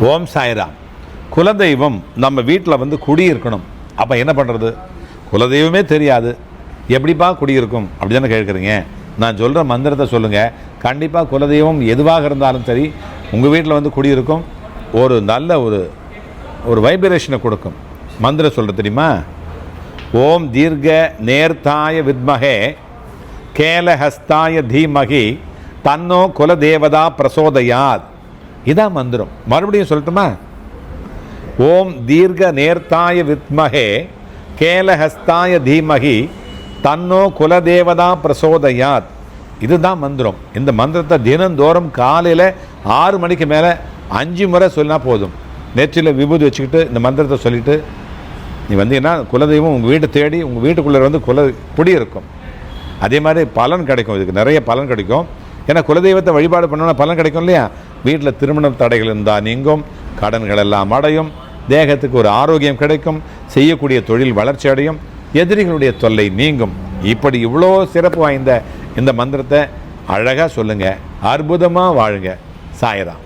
ஓம் சாய்ராம். குலதெய்வம் நம்ம வீட்டில் வந்து குடியிருக்கணும். அப்போ என்ன பண்ணுறது? குலதெய்வமே தெரியாது, எப்படிப்பா குடியிருக்கும் அப்படி தானே கேட்குறீங்க. நான் சொல்கிற மந்திரத்தை சொல்லுங்கள். கண்டிப்பாக குலதெய்வம் எதுவாக இருந்தாலும் சரி உங்கள் வீட்டில் வந்து குடியிருக்கும். ஒரு நல்ல ஒரு வைப்ரேஷனை கொடுக்கும். மந்திரம் சொல்கிற தெரியுமா? ஓம் தீர்க்க நேர்த்தாய வித்மகே கேலஹஸ்தாய தீமகி தன்னோ குலதேவதா பிரசோதயாத். இதான் மந்திரம். மறுபடியும் சொல்லட்டுமா? ஓம் தீர்க்க நேர்த்தாய வித்மகே கேலஹஸ்தாய தீமகி தன்னோ குலதேவதா பிரசோதயாத். இதுதான் மந்திரம். இந்த மந்திரத்தை தினந்தோறும் காலையில் 6 மணிக்கு மேலே 5 முறை சொல்லினா போதும். நெற்றியில் விபூதி வச்சுக்கிட்டு இந்த மந்திரத்தை சொல்லிவிட்டு நீ வந்தீங்கன்னா குலதெய்வம் உங்கள் வீட்டை தேடி உங்கள் வீட்டுக்குள்ளே வந்து குடி இருக்கும். அதே மாதிரி பலன் கிடைக்கும். இதுக்கு நிறைய பலன் கிடைக்கும். ஏன்னா குலதெய்வத்தை வழிபாடு பண்ணோன்னா பலன் கிடைக்கும் இல்லையா? வீட்டில் திருமணம் தடைகள் இருந்தால் நீங்கும், கடன்கள் எல்லாம் அடையும், தேகத்துக்கு ஒரு ஆரோக்கியம் கிடைக்கும், செய்யக்கூடிய தொழில் வளர்ச்சி அடையும், எதிரிகளுடைய தொல்லை நீங்கும். இப்படி இவ்வளோ சிறப்பு வாய்ந்த இந்த மந்திரத்தை அழகாக சொல்லுங்கள். அற்புதமாக வாழுங்க. சாய்ராம்.